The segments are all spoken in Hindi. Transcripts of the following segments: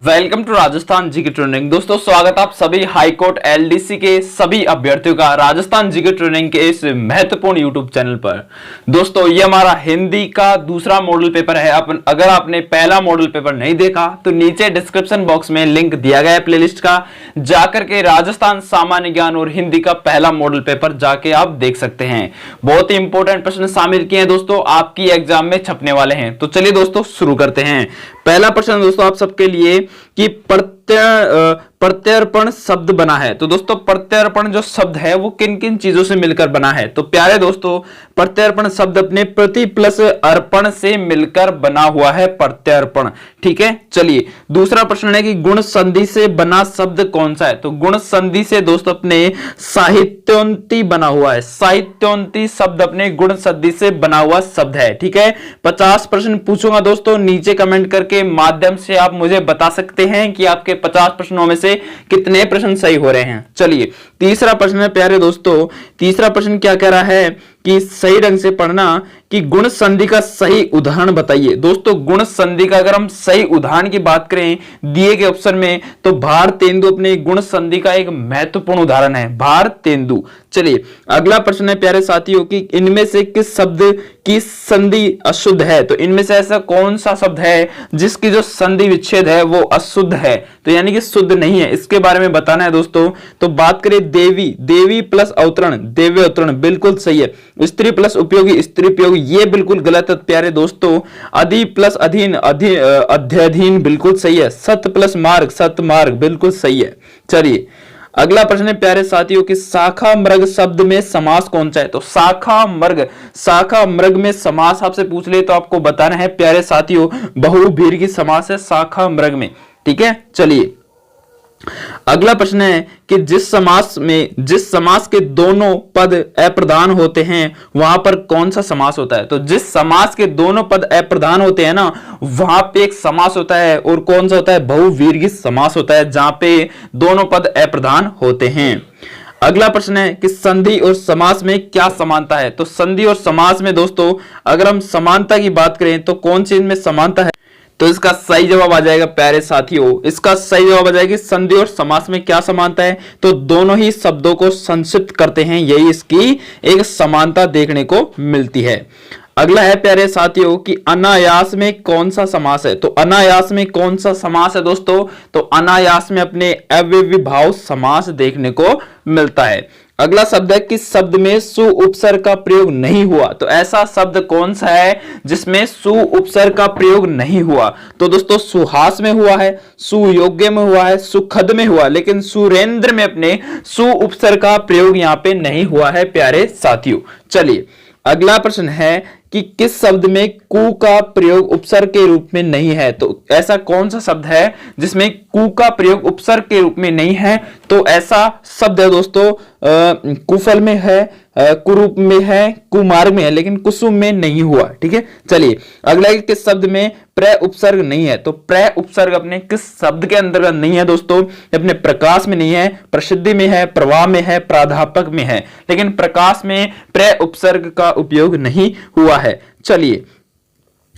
Welcome to Rajasthan GK training. दोस्तों स्वागत आप सभी हाई कोर्ट एलडीसी के सभी अभ्यर्थियों का राजस्थान जीके ट्रेनिंग के इस महत्वपूर्ण यूट्यूब चैनल पर। दोस्तों ये हमारा हिंदी का दूसरा मॉडल पेपर है। अगर आपने पहला मॉडल पेपर नहीं देखा तो नीचे डिस्क्रिप्शन बॉक्स में लिंक दिया गया है प्लेलिस्ट का, जाकर के राजस्थान सामान्य ज्ञान और हिंदी का पहला मॉडल पेपर जाके आप देख सकते हैं। बहुत ही इंपॉर्टेंट प्रश्न शामिल किए हैं दोस्तों, आपकी एग्जाम में छपने वाले हैं। तो चलिए दोस्तों शुरू करते हैं। पहला प्रश्न दोस्तों आप सबके लिए कि प्रत्यर्पण शब्द बना है। तो दोस्तों प्रत्यर्पण जो शब्द है वो किन किन चीजों से मिलकर बना है? तो प्यारे दोस्तों प्रत्यर्पण शब्द अपने प्रति प्लस अर्पण से मिलकर बना हुआ है प्रत्यर्पण। ठीक है, चलिए दूसरा प्रश्न है कि गुण संधि से बना शब्द कौन सा है? तो गुण संधि से दोस्तों अपने साहित्योन्ति बना हुआ है। साहित्योन्ति शब्द अपने गुण संधि से बना हुआ शब्द है। ठीक है, 50 प्रश्न पूछूंगा दोस्तों, नीचे कमेंट करके माध्यम से आप मुझे बता सकते हैं कि आपके 50 प्रश्नों में से कितने प्रश्न सही हो रहे हैं। चलिए तीसरा प्रश्न है प्यारे दोस्तों, तीसरा प्रश्न क्या कह रहा है कि सही ढंग से पढ़ना कि गुण संधि का सही उदाहरण बताइए। दोस्तों गुण संधि का अगर हम सही उदाहरण की बात करें दिए गए ऑप्शन में तो भारत तेंदु अपने गुण संधि का एक महत्वपूर्ण उदाहरण है, भारत तेंदु। चलिए अगला प्रश्न है प्यारे साथियों कि इनमें से किस शब्द की संधि अशुद्ध है? तो इनमें से ऐसा कौन सा शब्द है जिसकी जो संधि विच्छेद है वो अशुद्ध है, तो यानी कि शुद्ध नहीं है, इसके बारे में बताना है दोस्तों। तो बात करें देवी, देवी प्लस अवतरण, देवी अवतरण बिल्कुल सही है। स्त्री प्लस उपयोगी, स्त्री उपयोगी ये बिल्कुल गलत है प्यारे दोस्तों। अधि प्लस अधीन, अध्ययधीन बिल्कुल सही है। सत प्लस मार्ग, सत मार्ग बिल्कुल सही है। चलिए अगला प्रश्न है प्यारे साथियों कि शाखा मृग शब्द में समास कौन सा है? तो शाखा मृग, शाखा मृग में समास आपसे पूछ ले तो आपको बताना है प्यारे साथियों बहुव्रीहि समास है शाखा मृग में। ठीक है, चलिए अगला प्रश्न है कि जिस समास के दोनों पद अप्रधान होते हैं वहां पर कौन सा समास होता है? तो जिस समास के दोनों पद अप्रधान होते हैं ना वहां पे एक समास होता है, और कौन सा होता है? बहुव्रीहि समास होता है, जहां पे दोनों पद अप्रधान होते हैं। अगला प्रश्न है कि संधि और समास में क्या समानता है? तो संधि और समास में दोस्तों अगर हम समानता की बात करें तो कौन सी इनमें समानता है? तो इसका सही जवाब आ जाएगा प्यारे साथियों, इसका सही जवाब आ जाएगा संधि और समास में क्या समानता है? तो दोनों ही शब्दों को संक्षिप्त करते हैं, यही इसकी एक समानता देखने को मिलती है। अगला है प्यारे साथियों कि अनायास में कौन सा समास है? तो अनायास में कौन सा समास है दोस्तों? तो अनायास में अपने अव्ययीभाव समास देखने को मिलता है। अगला शब्द है कि शब्द में सु उपसर्ग का प्रयोग नहीं हुआ। तो ऐसा शब्द कौन सा है जिसमें सु उपसर्ग का प्रयोग नहीं हुआ? तो दोस्तों सुहास में हुआ है, सुयोग्य में हुआ है, सुखद में हुआ, लेकिन सुरेंद्र में अपने सु उपसर्ग का प्रयोग यहां पे नहीं हुआ है प्यारे साथियों। चलिए अगला प्रश्न है कि किस शब्द में कु का प्रयोग उपसर्ग के रूप में नहीं है? तो ऐसा कौन सा शब्द है जिसमें कु का प्रयोग उपसर्ग के रूप में नहीं है? तो ऐसा शब्द है दोस्तों कुफल में है, कुरूप में है, कुमार्ग में है, लेकिन कुसुम में नहीं हुआ। ठीक है, चलिए अगला किस शब्द में प्र उपसर्ग नहीं है? तो प्र उपसर्ग अपने किस शब्द के अंतर्गत नहीं है दोस्तों? अपने प्रकाश में नहीं है, प्रसिद्धि में है, प्रवाह में है, प्राध्यापक में है, लेकिन प्रकाश में प्र उपसर्ग का उपयोग नहीं हुआ है। चलिए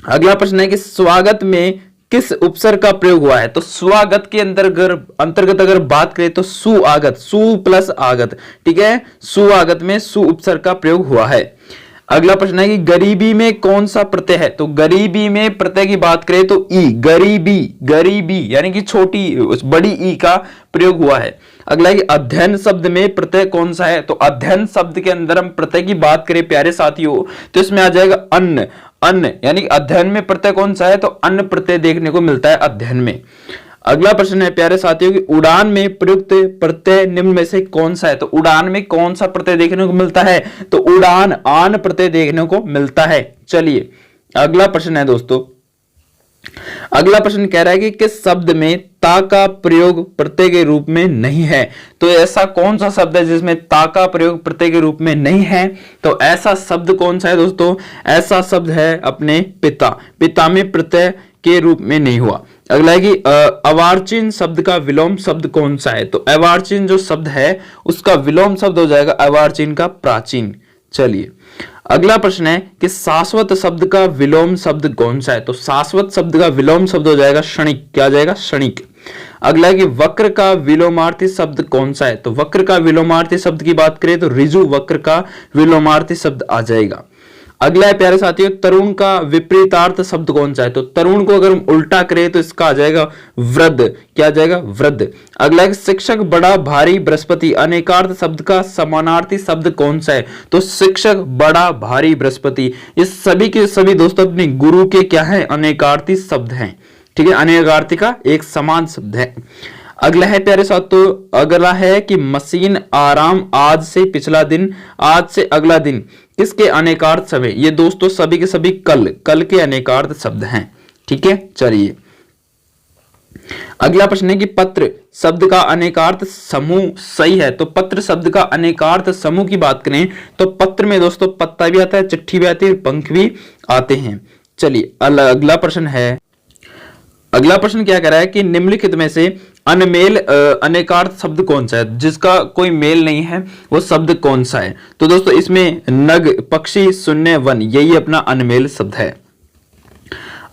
अगला प्रश्न है कि स्वागत में किस उपसर्ग का प्रयोग हुआ है? तो स्वागत के अंतर्गत अगर बात करें तो सुआगत, सु प्लस आगत। ठीक है, सुआगत में सु उपसर्ग का प्रयोग हुआ है। अगला प्रश्न है कि गरीबी में कौन सा प्रत्यय है? तो गरीबी में प्रत्यय की बात करें तो ई, गरीबी, गरीबी यानी कि छोटी बड़ी ई का प्रयोग हुआ है। अगला है कि अध्ययन शब्द में प्रत्यय कौन सा है? तो अध्ययन शब्द के अंदर हम प्रत्यय की बात करें प्यारे साथियों तो इसमें आ जाएगा अन्न, अन्न यानी कि अध्ययन में प्रत्यय कौन सा है? तो अन्न प्रत्यय देखने को मिलता है अध्ययन में। अगला प्रश्न है प्यारे साथियों कि उड़ान में प्रयुक्त प्रत्यय निम्न में से कौन सा है? तो उड़ान में कौन सा प्रत्यय देखने को मिलता है? तो उड़ान आन प्रत्यय देखने को मिलता है। चलिए अगला प्रश्न है दोस्तों, अगला प्रश्न कह रहा है कि किस शब्द में ता का प्रयोग प्रत्यय के रूप में नहीं है? तो ऐसा कौन सा शब्द है जिसमें ता का प्रयोग प्रत्यय के रूप में नहीं है? तो ऐसा शब्द कौन सा है दोस्तों? ऐसा शब्द है अपने पिता, पिता में प्रत्यय के रूप में नहीं हुआ। अगला है कि अवार्चिन शब्द का विलोम शब्द कौन सा है? तो अवार्चिन जो शब्द है उसका विलोम शब्द हो जाएगा अवार्चिन का प्राचीन। चलिए अगला प्रश्न है कि शाश्वत शब्द का विलोम शब्द कौन सा है? तो शाश्वत शब्द का विलोम शब्द हो जाएगा क्षणिक। क्या आ जाएगा? क्षणिक। अगला है कि वक्र का विलोमार्थी शब्द कौन सा है? तो वक्र का विलोमार्थी शब्द की बात करें तो ऋजु वक्र का विलोमार्थी शब्द आ जाएगा। अगला है प्यारे साथियों, तरुण का विपरीतार्थ शब्द कौन सा है? तो तरुण को अगर हम उल्टा करें तो इसका आ जाएगा वृद्ध। क्या आ जाएगा? वृद्ध। अगला है शिक्षक बड़ा भारी बृहस्पति, अनेकार्थ शब्द का समानार्थी शब्द कौन सा है? तो शिक्षक बड़ा भारी बृहस्पति, ये सभी के सभी दोस्तों अपने गुरु के क्या है? अनेकार्थी शब्द हैं। ठीक है, अनेकार्थी का एक समान शब्द है। अगला है प्यारे साथियों, अगला है कि मशीन, आराम, आज से पिछला दिन, आज से अगला दिन, किसके अनेकार्थ शब्द है? ये दोस्तों सभी के सभी कल के अनेकार्थ शब्द हैं। ठीक है, चलिए अगला प्रश्न है कि पत्र शब्द का अनेकार्थ समूह सही है? तो पत्र शब्द का अनेकार्थ समूह की बात करें तो पत्र में दोस्तों पत्ता भी आता है, चिट्ठी भी आती है, पंख भी आते हैं। चलिए अगला प्रश्न है, अगला प्रश्न क्या कह रहा है कि निम्नलिखित में से अनमेल अनेकार्थ शब्द कौन सा है? जिसका कोई मेल नहीं है वो शब्द कौन सा है? तो दोस्तों इसमें नग, पक्षी, शून्य, वन, यही अपना अनमेल शब्द है।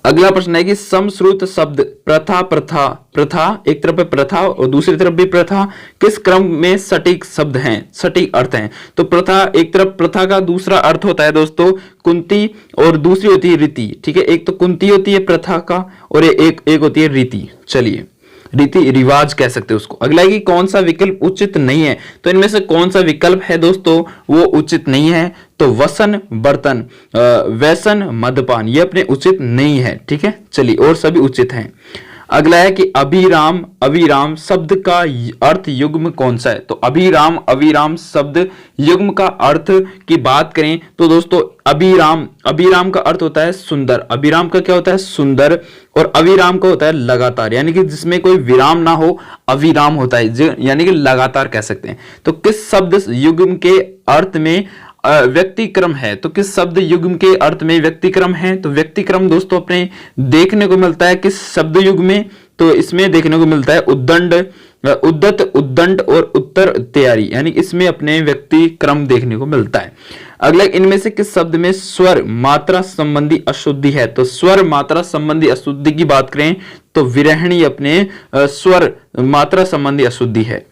अगला प्रश्न है कि समश्रुत शब्द प्रथा, प्रथा एक तरफ है प्रथा और दूसरी तरफ भी प्रथा, किस क्रम में सटीक शब्द हैं, सटीक अर्थ हैं? तो प्रथा एक तरफ, प्रथा का दूसरा अर्थ होता है दोस्तों कुंती और दूसरी होती है रीति। ठीक है, एक तो कुंती होती है प्रथा का और एक होती है रीति। चलिए रीति रिवाज कह सकते हैं उसको। अगला है कि कौन सा विकल्प उचित नहीं है? तो इनमें से कौन सा विकल्प है दोस्तों वो उचित नहीं है? तो वसन, बर्तन, व्यसन, मद्यपान, ये अपने उचित नहीं है। ठीक है, चलिए और सभी उचित हैं। अगला है कि अभिराम, अविराम शब्द का अर्थ युग्म कौन सा है? तो अभिराम, अविराम शब्द युग्म का अर्थ की बात करें तो दोस्तों अभिराम, अभिराम का अर्थ होता है सुंदर। अभिराम का क्या होता है? सुंदर। और अविराम का होता है लगातार, यानी कि जिसमें कोई विराम ना हो, अविराम होता है, यानी कि लगातार कह सकते हैं। तो किस शब्द युग्म के अर्थ में व्यक्तिक्रम है? तो किस शब्द युग्म के अर्थ में व्यक्तिक्रम है? तो व्यक्तिक्रम दोस्तों अपने देखने को मिलता है किस शब्द युग में? तो इसमें देखने को मिलता है उद्दंड, उद्दत, उद्दंड और उत्तर तैयारी, यानी इसमें अपने व्यक्तिक्रम देखने को मिलता है। अगला, इनमें से किस शब्द में स्वर मात्रा संबंधी अशुद्धि है? तो स्वर मात्रा संबंधी अशुद्धि की बात करें तो विरहणी अपने स्वर मात्रा संबंधी अशुद्धि है।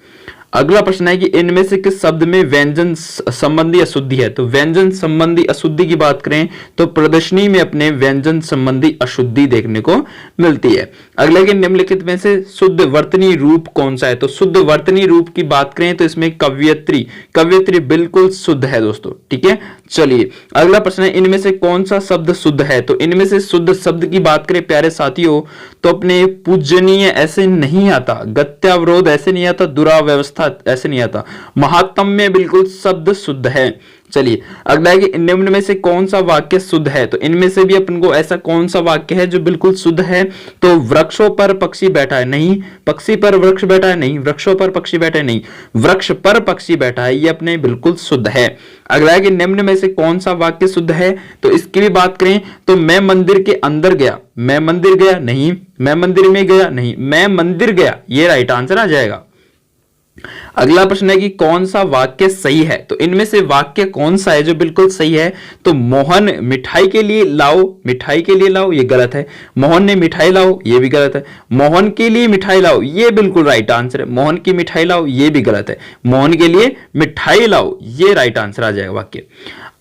अगला प्रश्न है कि इनमें से किस शब्द में व्यंजन संबंधी अशुद्धि है? तो व्यंजन संबंधी अशुद्धि की बात करें तो प्रदर्शनी में अपने व्यंजन संबंधी अशुद्धि देखने को मिलती है। अगला कि निम्नलिखित में से शुद्ध वर्तनी रूप कौन सा है? तो शुद्ध वर्तनी रूप की बात करें तो इसमें कवयित्री, कवयित्री बिल्कुल शुद्ध है दोस्तों। ठीक है, चलिए अगला प्रश्न है, इनमें से कौन सा शब्द शुद्ध है? तो इनमें से शुद्ध शब्द की बात करें प्यारे साथियों तो अपने पूजनीय ऐसे नहीं आता, गत्यावरोध ऐसे नहीं आता, दुराव्यवस्था ऐसे नहीं आता, महात्म्य बिल्कुल शब्द शुद्ध है। चलिए अगला है कि निम्न में से कौन सा वाक्य शुद्ध है? तो इनमें से भी अपन को ऐसा कौन सा वाक्य है जो बिल्कुल शुद्ध है? तो वृक्षों पर पक्षी बैठा है, नहीं। पक्षी पर वृक्ष बैठा है, नहीं। वृक्षों पर पक्षी बैठा है, नहीं। वृक्ष पर पक्षी बैठा है, ये अपने बिल्कुल शुद्ध है। अगला है कि निम्न में से कौन सा वाक्य शुद्ध है? तो इसकी भी बात करें तो मैं मंदिर के अंदर गया, मैं मंदिर गया, नहीं। मैं मंदिर में गया, नहीं। मैं मंदिर गया, ये राइट आंसर आ जाएगा। अगला प्रश्न है कि कौन सा वाक्य सही है? तो इनमें से वाक्य कौन सा है जो बिल्कुल सही है? तो मोहन मिठाई के लिए लाओ, मिठाई के लिए लाओ, ये गलत है। मोहन ने मिठाई लाओ, ये भी गलत है। मोहन के लिए मिठाई लाओ, ये बिल्कुल राइट आंसर है। मोहन की मिठाई लाओ, ये भी गलत है। मोहन के लिए मिठाई लाओ, ये राइट आंसर आ जाएगा वाक्य।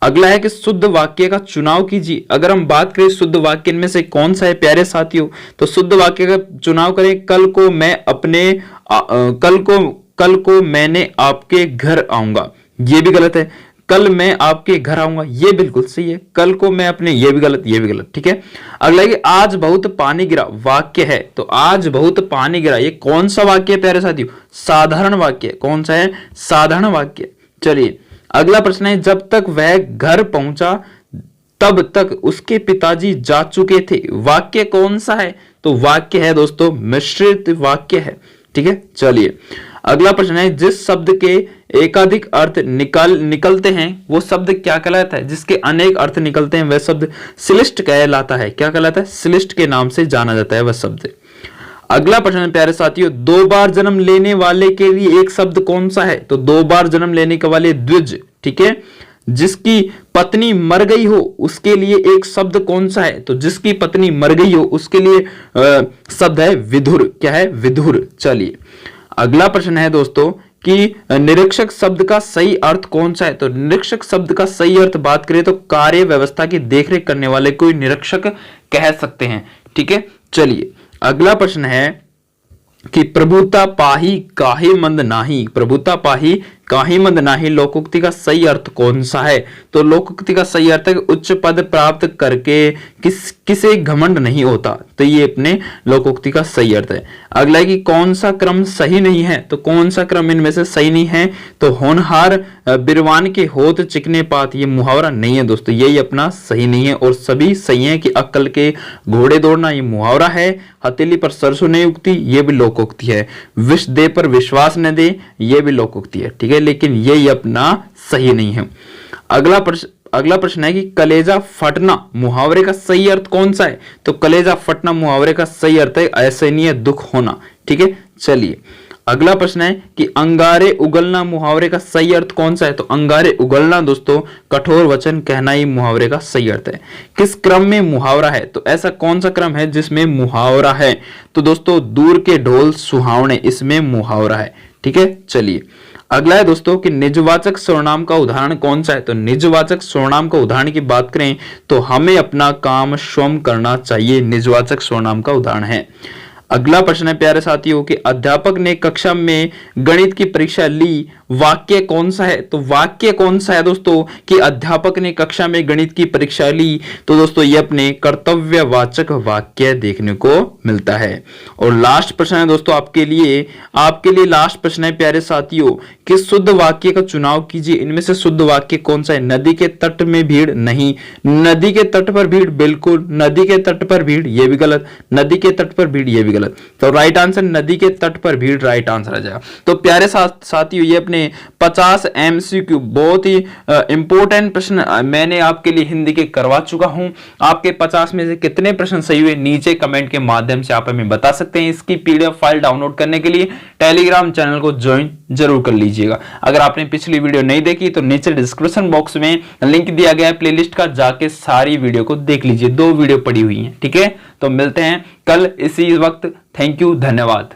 अगला है कि शुद्ध वाक्य का चुनाव कीजिए। अगर हम बात करें शुद्ध वाक्य इनमें से कौन सा है प्यारे साथियों, तो शुद्ध वाक्य का चुनाव करें, कल को मैं अपने कल को मैंने आपके घर आऊंगा, ये भी गलत है। कल मैं आपके घर आऊंगा, ये बिल्कुल सही है। कल को मैं अपने, ये भी गलत, ये भी गलत। ठीक है, अगला है कि आज बहुत पानी गिरा, वाक्य है। तो आज बहुत पानी गिरा, ये कौन सा वाक्य है प्यारे साथियों? साधारण वाक्य। कौन सा है? साधारण वाक्य। चलिए अगला प्रश्न है, जब तक वह घर पहुंचा तब तक उसके पिताजी जा चुके थे, वाक्य कौन सा है? तो वाक्य है दोस्तों मिश्रित वाक्य है। ठीक है, चलिए अगला प्रश्न है, जिस शब्द के एकाधिक अर्थ निकलते हैं वो शब्द क्या कहलाता है? जिसके अनेक अर्थ निकलते हैं वह शब्द श्लिष्ट कहलाता है। क्या कहलाता है? श्लिष्ट के नाम से जाना जाता है वह शब्द। अगला प्रश्न प्यारे साथियों, दो बार जन्म लेने वाले के लिए एक शब्द कौन सा है? तो दो बार जन्म लेने के वाले द्विज। ठीक है, जिसकी पत्नी मर गई हो उसके लिए एक शब्द कौन सा है? तो जिसकी पत्नी मर गई हो उसके लिए शब्द है विधुर। क्या है? विधुर। चलिए अगला प्रश्न है दोस्तों कि निरीक्षक शब्द का सही अर्थ कौन सा है? तो निरीक्षक शब्द का सही अर्थ बात करें तो कार्य व्यवस्था की देखरेख करने वाले कोई निरीक्षक कह सकते हैं। ठीक है, चलिए अगला प्रश्न है कि प्रभुता पाही काहे मंद नाही, प्रभुता पाही काहे मंद नाही लोकोक्ति का सही अर्थ कौन सा है? तो लोकोक्ति का सही अर्थ है उच्च पद प्राप्त करके किसे घमंड नहीं होता। तो ये अपने लोकोक्ति का सही अर्थ है। अगला है कि कौन सा क्रम सही नहीं है? तो कौन सा क्रम इनमें से सही नहीं है? तो होनहार बिरवान के होत चिकने पात, ये मुहावरा नहीं है दोस्तों, यही अपना सही नहीं है। और सभी सही है कि अक्कल के घोड़े दौड़ना, ये मुहावरा है। हथेली पर सरसों नहीं उगती, ये भी लोकोक्ति है। विष दे पर विश्वास न दे, ये भी लोकोक्ति है। ठीक है, लेकिन यही अपना सही नहीं है। अगला प्रश्न है कि कलेजा फटना मुहावरे का सही अर्थ कौन सा है? तो कलेजा फटना मुहावरे का सही अर्थ है असहनीय दुख होना। ठीक है, चलिए अगला प्रश्न है कि अंगारे उगलना मुहावरे का सही अर्थ कौन सा है? तो अंगारे उगलना दोस्तों कठोर वचन कहना ही मुहावरे का सही अर्थ है। किस क्रम में मुहावरा है? तो ऐसा कौन सा क्रम है जिसमें मुहावरा है? तो दोस्तों दूर के ढोल सुहावने, इसमें मुहावरा है। ठीक है, चलिए अगला है दोस्तों कि निजवाचक सर्वनाम का उदाहरण कौन सा है? तो निजवाचक सर्वनाम का उदाहरण की बात करें तो हमें अपना काम स्वयं करना चाहिए, निजवाचक सर्वनाम का उदाहरण है। अगला प्रश्न है प्यारे साथियों कि अध्यापक ने कक्षा में गणित की परीक्षा ली, वाक्य कौन सा है? तो वाक्य कौन सा है दोस्तों कि अध्यापक ने कक्षा में गणित की परीक्षा ली? तो दोस्तों ये अपने कर्तव्यवाचक वाक्य देखने को मिलता है। और लास्ट प्रश्न है दोस्तों आपके लिए लास्ट प्रश्न है प्यारे साथियों कि शुद्ध वाक्य का चुनाव कीजिए। इनमें से शुद्ध वाक्य कौन सा है? नदी के तट में भीड़ नहीं, नदी के तट पर भीड़ बिल्कुल, नदी के तट पर भीड़ ये भी गलत, नदी के तट पर भीड़ ये भी गलत। तो राइट आंसर नदी के तट पर भीड़ राइट आंसर आ जाएगा। तो प्यारे साथियों ये अपने 50 एमसीक्यू बहुत ही इंपॉर्टेंट प्रश्न मैंने आपके लिए हिंदी के करवा चुका हूं। आपके 50 में से कितने प्रश्न सही हुए नीचे कमेंट के माध्यम से आप हमें बता सकते हैं। इसकी पीडीएफ फाइल डाउनलोड करने के लिए टेलीग्राम चैनल को ज्वाइन जरूर कर लीजिएगा। अगर आपने पिछली वीडियो नहीं देखी तो नीचे डिस्क्रिप्शन बॉक्स में लिंक दिया गया है प्लेलिस्ट का, जाके सारी वीडियो को देख लीजिए। 2 वीडियो पड़ी हुई है। ठीक है, तो मिलते हैं कल इसी वक्त। थैंक यू, धन्यवाद।